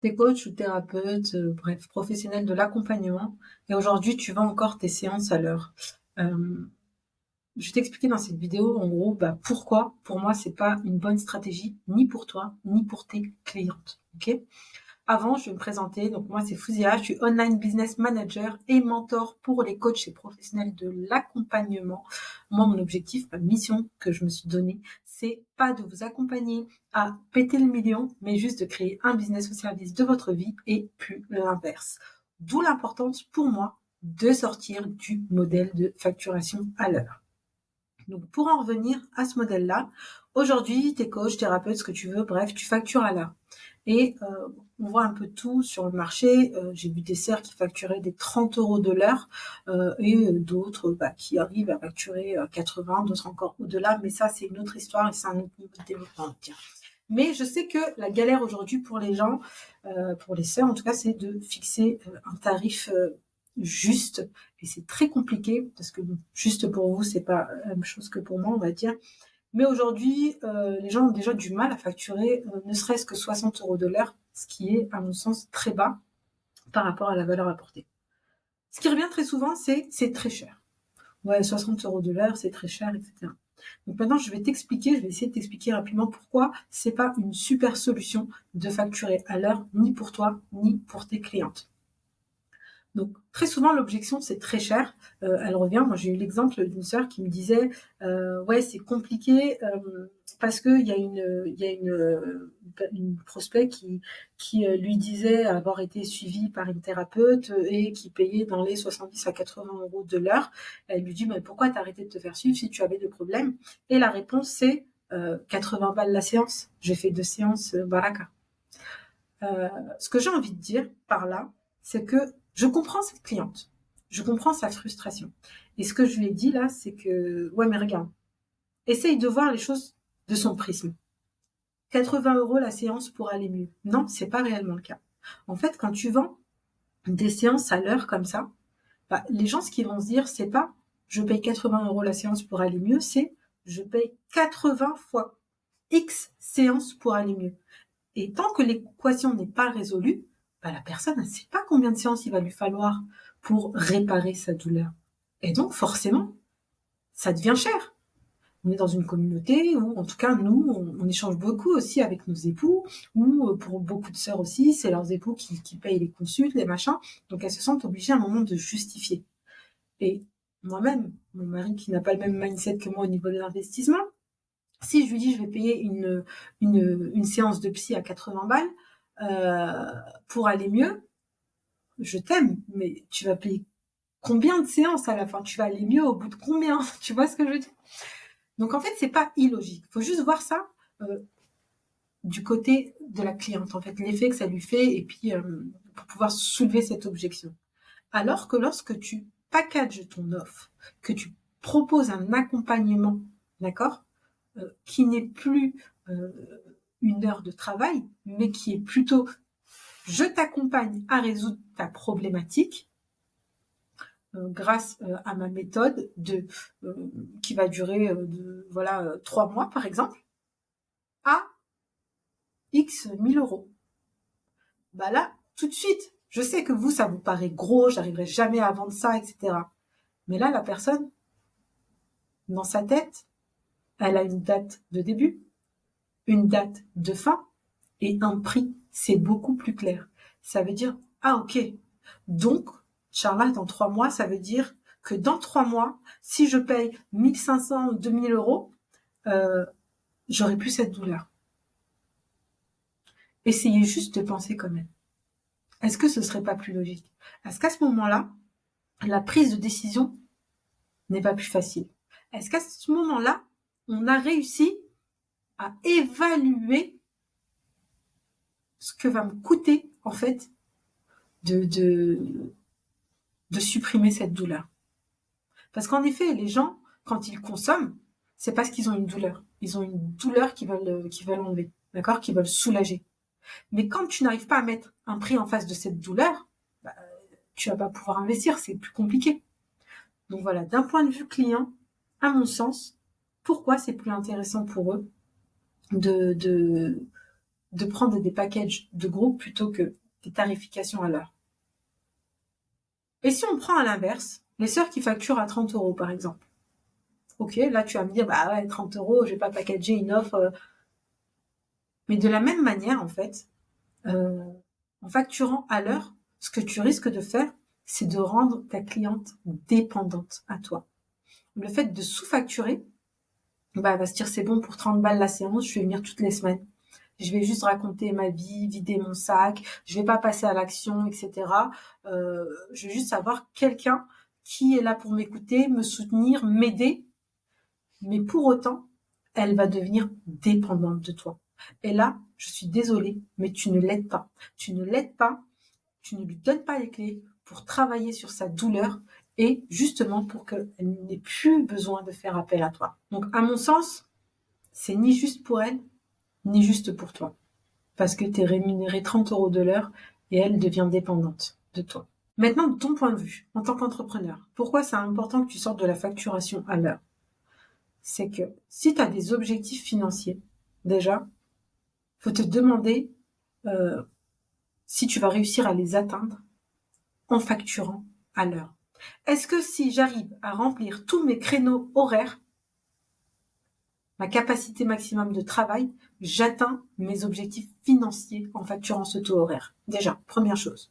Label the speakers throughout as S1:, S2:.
S1: T'es coach ou thérapeute, bref, professionnel de l'accompagnement et aujourd'hui tu vends encore tes séances à l'heure. Hem, je vais t'expliquer dans cette vidéo en gros, pourquoi pour moi c'est pas une bonne stratégie, ni pour toi, ni pour tes clientes, OK? Avant, je vais me présenter. Donc, moi, c'est Fouzia. Je suis online business manager et mentor pour les coachs et professionnels de l'accompagnement. Moi, mon objectif, ma mission que je me suis donnée, c'est pas de vous accompagner à péter le million, mais juste de créer un business au service de votre vie et plus l'inverse. D'où l'importance pour moi de sortir du modèle de facturation à l'heure. Donc, pour en revenir à ce modèle-là, aujourd'hui, t'es coach, thérapeute, ce que tu veux, bref, tu factures à l'heure. Et on voit un peu tout sur le marché. J'ai vu des serres qui facturaient des 30 euros de l'heure et d'autres qui arrivent à facturer 80, d'autres encore au-delà. Mais ça, c'est une autre histoire et c'est un autre niveau de développement. Tiens. Mais je sais que la galère aujourd'hui pour les gens, pour les sœurs en tout cas, c'est de fixer un tarif juste. Et c'est très compliqué parce que juste pour vous, c'est pas la même chose que pour moi, on va dire. Mais aujourd'hui, les gens ont déjà du mal à facturer ne serait-ce que 60 euros de l'heure, ce qui est, à mon sens, très bas par rapport à la valeur apportée. Ce qui revient très souvent, c'est très cher. Ouais, 60 euros de l'heure, c'est très cher, etc. Donc maintenant, je vais essayer de t'expliquer rapidement pourquoi c'est pas une super solution de facturer à l'heure, ni pour toi, ni pour tes clientes. Donc très souvent l'objection c'est très cher. Elle revient. Moi j'ai eu l'exemple d'une sœur qui me disait ouais c'est compliqué parce que il y a une prospect qui lui disait avoir été suivie par une thérapeute et qui payait dans les 70 à 80 euros de l'heure. Elle lui dit mais pourquoi t'as arrêté de te faire suivre si tu avais des problèmes? Et la réponse c'est 80 balles la séance. J'ai fait 2 séances baraka. Ce que j'ai envie de dire par là, c'est que je comprends cette cliente. Je comprends sa frustration. Et ce que je lui ai dit là, c'est que, ouais, mais regarde, essaye de voir les choses de son prisme. 80 euros la séance pour aller mieux. Non, c'est pas réellement le cas. En fait, quand tu vends des séances à l'heure comme ça, les gens, ce qu'ils vont se dire, c'est pas je paye 80 euros la séance pour aller mieux, c'est je paye 80 fois X séances pour aller mieux. Et tant que l'équation n'est pas résolue, la personne ne sait pas combien de séances il va lui falloir pour réparer sa douleur. Et donc, forcément, ça devient cher. On est dans une communauté où, en tout cas, nous, on échange beaucoup aussi avec nos époux, ou pour beaucoup de sœurs aussi, c'est leurs époux qui payent les consultes, les machins. Donc, elles se sentent obligées à un moment de justifier. Et moi-même, mon mari qui n'a pas le même mindset que moi au niveau de l'investissement, si je lui dis je vais payer une séance de psy à 80 balles pour aller mieux, je t'aime, mais tu vas payer combien de séances à la fin? Tu vas aller mieux au bout de combien? Tu vois ce que je veux dire? Donc en fait, c'est pas illogique. Il faut juste voir ça du côté de la cliente, en fait, l'effet que ça lui fait et puis pour pouvoir soulever cette objection. Alors que lorsque tu packages ton offre, que tu proposes un accompagnement, d'accord, qui n'est plus euh, une heure de travail, mais qui est plutôt je t'accompagne à résoudre ta problématique grâce à ma méthode qui va durer 3 mois par exemple, à X 1000 euros. Là, tout de suite, je sais que vous, ça vous paraît gros, j'arriverai jamais à vendre ça, etc. Mais là, la personne, dans sa tête, elle a une date de début, une date de fin et un prix. C'est beaucoup plus clair. Ça veut dire, ah ok, donc, Charlotte, dans 3 mois, ça veut dire que dans 3 mois, si je paye 1500 ou 2000 euros, euh, j'aurai plus cette douleur. Essayez juste de penser quand même. Est-ce que ce serait pas plus logique? Est-ce qu'à ce moment-là, la prise de décision n'est pas plus facile? Est-ce qu'à ce moment-là, on a réussi à évaluer ce que va me coûter, en fait, de supprimer cette douleur? Parce qu'en effet, les gens, quand ils consomment, c'est parce qu'ils ont une douleur. Ils ont une douleur qu'ils veulent enlever, d'accord, qu'ils veulent soulager. Mais quand tu n'arrives pas à mettre un prix en face de cette douleur, tu vas pas pouvoir investir, c'est plus compliqué. Donc voilà, d'un point de vue client, à mon sens, pourquoi c'est plus intéressant pour eux de de prendre des packages de groupe plutôt que des tarifications à l'heure. Et si on prend à l'inverse, les sœurs qui facturent à 30 euros par exemple. Ok, là tu vas me dire, bah ouais, 30 euros, je vais pas packager une offre. Mais de la même manière, en fait, euh, en facturant à l'heure, ce que tu risques de faire, c'est de rendre ta cliente dépendante à toi. Le fait de sous-facturer, bah, elle va se dire c'est bon pour 30 balles la séance, je vais venir toutes les semaines. Je vais juste raconter ma vie, vider mon sac, je vais pas passer à l'action, etc. Je vais juste avoir quelqu'un qui est là pour m'écouter, me soutenir, m'aider, mais pour autant, elle va devenir dépendante de toi. Et là, je suis désolée, mais tu ne l'aides pas. Tu ne l'aides pas, tu ne lui donnes pas les clés pour travailler sur sa douleur et justement pour qu'elle n'ait plus besoin de faire appel à toi. Donc, à mon sens, c'est ni juste pour elle, ni juste pour toi. Parce que tu es rémunéré 30 euros de l'heure et elle devient dépendante de toi. Maintenant, de ton point de vue, en tant qu'entrepreneur, pourquoi c'est important que tu sortes de la facturation à l'heure? C'est que si tu as des objectifs financiers, déjà, faut te demander si tu vas réussir à les atteindre en facturant à l'heure. Est-ce que si j'arrive à remplir tous mes créneaux horaires, ma capacité maximum de travail, j'atteins mes objectifs financiers en facturant ce taux horaire? Déjà, première chose.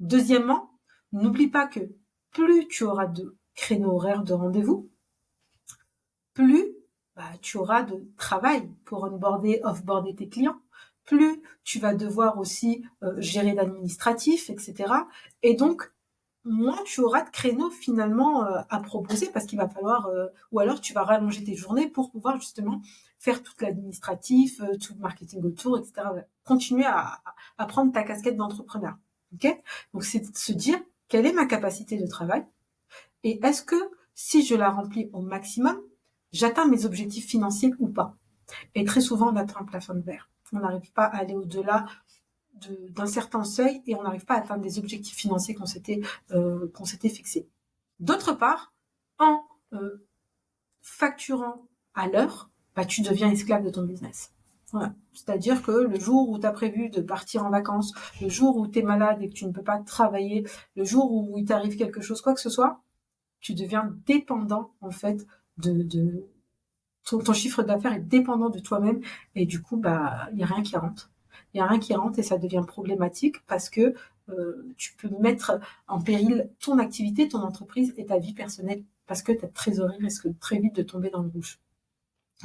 S1: Deuxièmement, n'oublie pas que plus tu auras de créneaux horaires de rendez-vous, plus tu auras de travail pour onboarder, offboarder tes clients, plus tu vas devoir aussi gérer l'administratif, etc. Et donc, moins tu auras de créneaux finalement à proposer parce qu'il va falloir, ou alors tu vas rallonger tes journées pour pouvoir justement faire tout l'administratif, tout le marketing autour, etc. Continuer à prendre ta casquette d'entrepreneur. Ok? Donc, c'est de se dire, quelle est ma capacité de travail? Et est-ce que si je la remplis au maximum, j'atteins mes objectifs financiers ou pas? Et très souvent, on atteint un plafond de verre. On n'arrive pas à aller au-delà d'un certain seuil et on n'arrive pas à atteindre des objectifs financiers qu'on s'était fixés. D'autre part, en facturant à l'heure, tu deviens esclave de ton business. Voilà. C'est-à-dire que le jour où tu as prévu de partir en vacances, le jour où tu es malade et que tu ne peux pas travailler, le jour où il t'arrive quelque chose, quoi que ce soit, tu deviens dépendant en fait de ton chiffre d'affaires est dépendant de toi-même et du coup il y a rien qui rentre. Il y a rien qui rentre et ça devient problématique parce que tu peux mettre en péril ton activité, ton entreprise et ta vie personnelle parce que ta trésorerie risque très vite de tomber dans le rouge.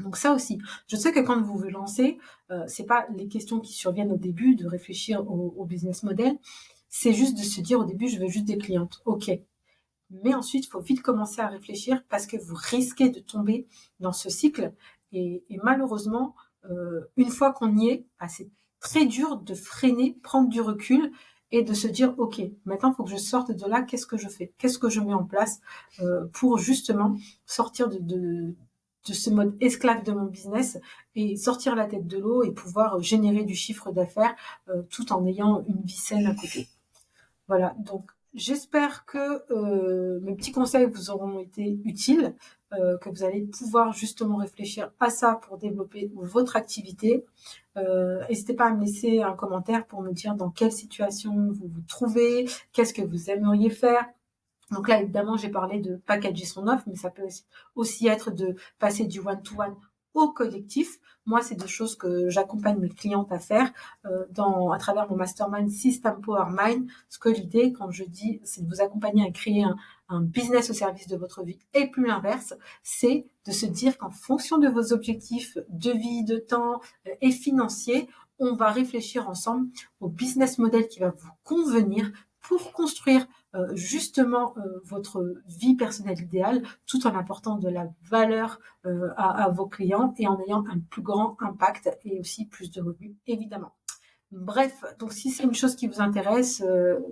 S1: Donc ça aussi, je sais que quand vous vous lancez, c'est pas les questions qui surviennent au début de réfléchir au business model, c'est juste de se dire au début je veux juste des clientes. Ok, mais ensuite, il faut vite commencer à réfléchir parce que vous risquez de tomber dans ce cycle. Et malheureusement, une fois qu'on y est, c'est très dur de freiner, prendre du recul et de se dire, OK, maintenant, il faut que je sorte de là. Qu'est-ce que je fais? Qu'est-ce que je mets en place pour justement sortir de ce mode esclave de mon business et sortir la tête de l'eau et pouvoir générer du chiffre d'affaires tout en ayant une vie saine à côté. Voilà, donc j'espère que mes petits conseils vous auront été utiles, que vous allez pouvoir justement réfléchir à ça pour développer votre activité. N'hésitez pas à me laisser un commentaire pour me dire dans quelle situation vous vous trouvez, qu'est-ce que vous aimeriez faire. Donc là, évidemment, j'ai parlé de packager son offre, mais ça peut aussi être de passer du one-to-one au collectif. Moi, c'est des choses que j'accompagne mes clientes à faire à travers mon mastermind System Power Mind. Ce que l'idée, quand je dis, c'est de vous accompagner à créer un business au service de votre vie et plus l'inverse, c'est de se dire qu'en fonction de vos objectifs de vie, de temps et financiers, on va réfléchir ensemble au business model qui va vous convenir pour construire justement votre vie personnelle idéale tout en apportant de la valeur à vos clients et en ayant un plus grand impact et aussi plus de revenus évidemment. Bref, donc si c'est une chose qui vous intéresse,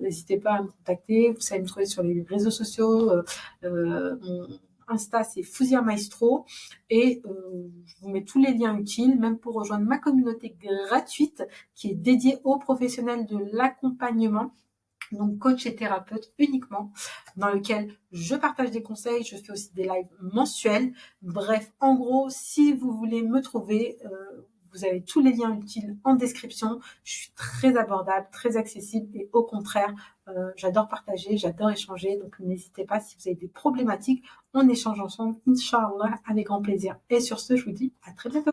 S1: n'hésitez pas à me contacter. Vous savez me trouver sur les réseaux sociaux. Mon Insta, c'est Fouzia Maestro. Et je vous mets tous les liens utiles, même pour rejoindre ma communauté gratuite qui est dédiée aux professionnels de l'accompagnement. Donc coach et thérapeute uniquement, dans lequel je partage des conseils, je fais aussi des lives mensuels. Bref, en gros, si vous voulez me trouver, Vous avez tous les liens utiles en description. Je suis très abordable, très accessible et au contraire, j'adore partager, j'adore échanger. Donc n'hésitez pas si vous avez des problématiques, on échange ensemble, Inch'Allah, avec grand plaisir. Et sur ce, je vous dis à très bientôt.